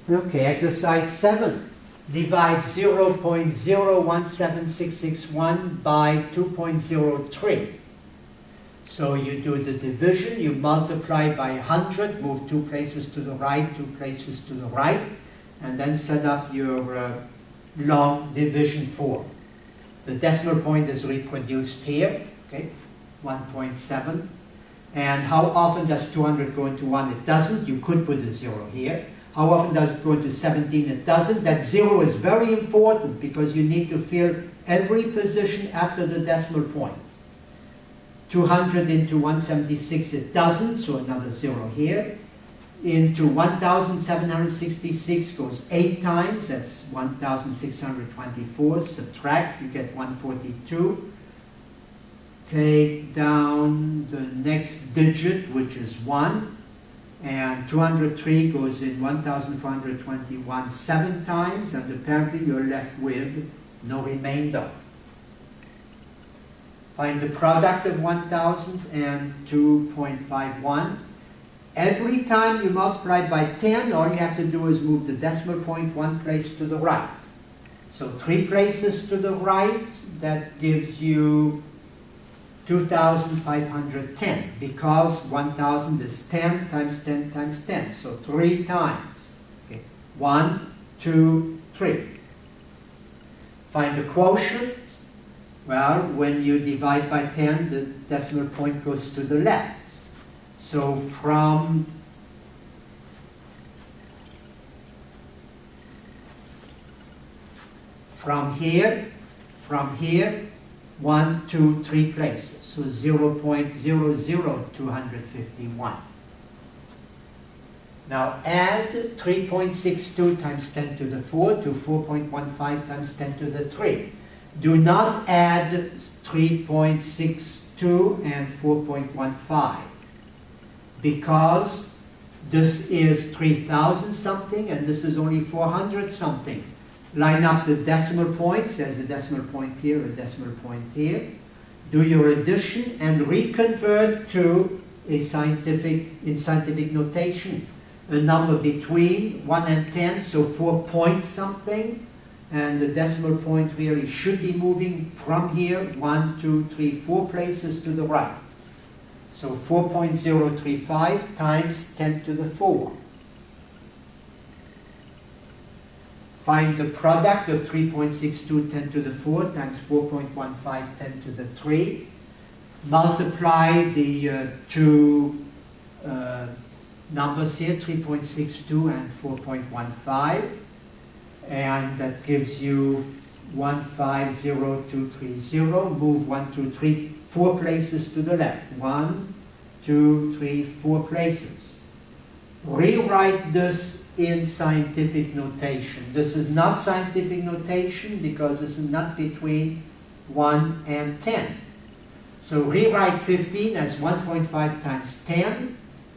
Okay, exercise 7. Divide 0.017661 by 2.03. So you do the division, you multiply by 100, move 2 places to the right, 2 places to the right, and then set up your long division form. The decimal point is reproduced here, okay, 1.7. And how often does 200 go into 1? It doesn't. You could put a 0 here. How often does it go into 17? It doesn't. That 0 is very important because you need to fill every position after the decimal point. 200 into 176, it doesn't, so another 0 here. Into 1,766 goes 8 times, that's 1,624. Subtract, you get 142. Take down the next digit, which is 1. And 203 goes in 1,421 7 times, and apparently you're left with no remainder. Find the product of 1,000 and 2.51. Every time you multiply by 10, all you have to do is move the decimal point 1 place to the right. So 3 places to the right, that gives you 2,510, because 1,000 is 10 times 10 times 10, so 3 times. Okay. 1, 2, 3. Find the quotient. Well, when you divide by 10, the decimal point goes to the left. So from here, 1, 2, 3 places, so 0.00251. Now add 3.62 times 10 to the 4 to 4.15 times 10 to the 3. Do not add 3.62 and 4.15 because this is 3,000 something and this is only 400 something. Line up the decimal points. There's a decimal point here, a decimal point here. Do your addition and reconvert to in scientific notation, a number between 1 and 10, so 4 point something, and the decimal point really should be moving from here 1, 2, 3, 4 places to the right. So 4.035 times 10 to the 4. Find the product of 3.62 10 to the 4 times 4.15 10 to the 3. Multiply the two numbers here, 3.62 and 4.15. And that gives you 150230. Move 1, 2, 3, 4 places to the left. 1, 2, 3, 4 places. Rewrite this in scientific notation. This is not scientific notation because this is not between 1 and 10. So rewrite 15 as 1.5 times 10,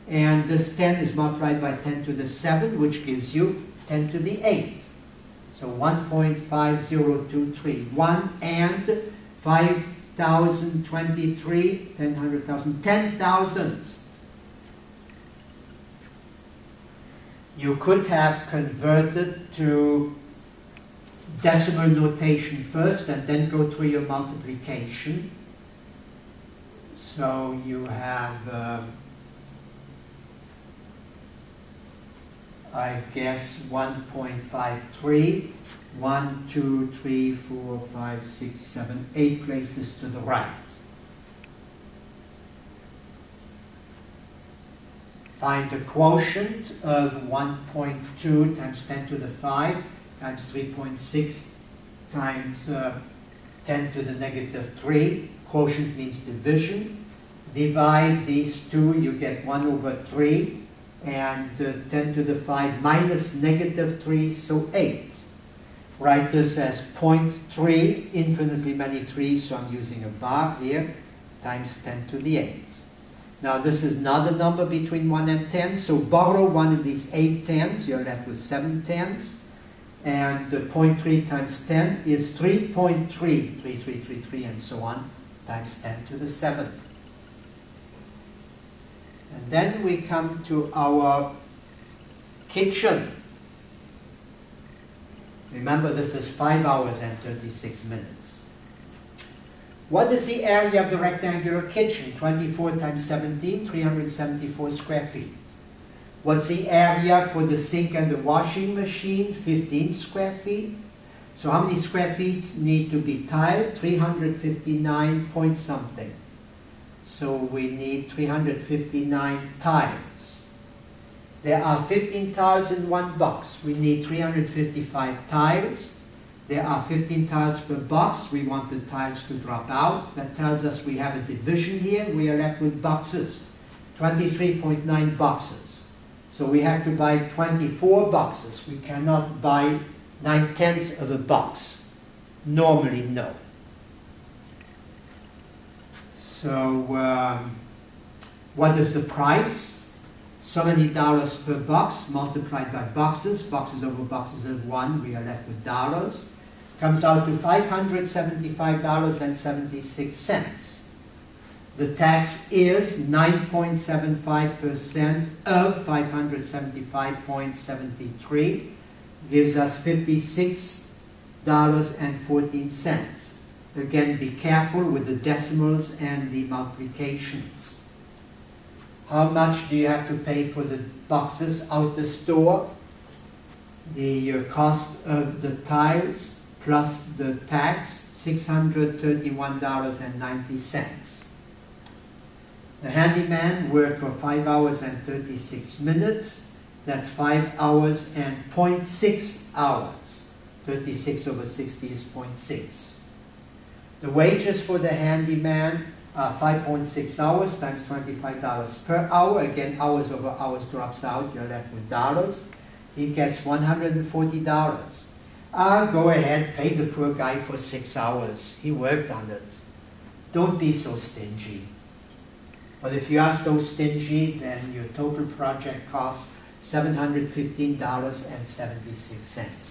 and this 10 is multiplied by 10 to the 7, which gives you 10 to the 8. So 1.5023. 1 and 5,023, 10 100,000, 10 thousands. You could have converted to decimal notation first and then go through your multiplication. So you have, I guess, 1.53, 1, 2, 3, 4, 5, 6, 7, 8 places to the right. Find the quotient of 1.2 times 10 to the 5 times 3.6 times 10 to the negative 3. Quotient means division. Divide these two, you get 1 over 3. And 10 to the 5 minus negative 3, so 8. Write this as 0.3, infinitely many 3s, so I'm using a bar here, times 10 to the 8. Now this is not a number between 1 and 10, so borrow one of these 8 tens, you're left with 7 tens, and 0.3 times 10 is 3.3, and so on, times 10 to the 7. And then we come to our kitchen. Remember, this is 5 hours and 36 minutes. What is the area of the rectangular kitchen? 24 times 17, 374 square feet. What's the area for the sink and the washing machine? 15 square feet. So how many square feet need to be tiled? 359 point something. So we need 359 tiles. There are 15 tiles in one box. We need 355 tiles. There are 15 tiles per box. We want the tiles to drop out. That tells us we have a division here. We are left with boxes, 23.9 boxes. So we have to buy 24 boxes. We cannot buy 9/10 of a box. Normally, no. So what is the price? So many dollars per box multiplied by boxes. Boxes over boxes of 1, we are left with dollars. Comes out to $575.76. The tax is 9.75% of 575.73. Gives us $56.14. Again, be careful with the decimals and the multiplications. How much do you have to pay for the boxes out the store? The cost of the tiles plus the tax, $631.90. The handyman worked for 5 hours and 36 minutes. That's 5 hours and 0.6 hours. 36 over 60 is 0.6. The wages for the handyman are 5.6 hours times $25 per hour. Again, hours over hours drops out. You're left with dollars. He gets $140. Go ahead, pay the poor guy for 6 hours. He worked on it. Don't be so stingy. But if you are so stingy, then your total project costs $715.76.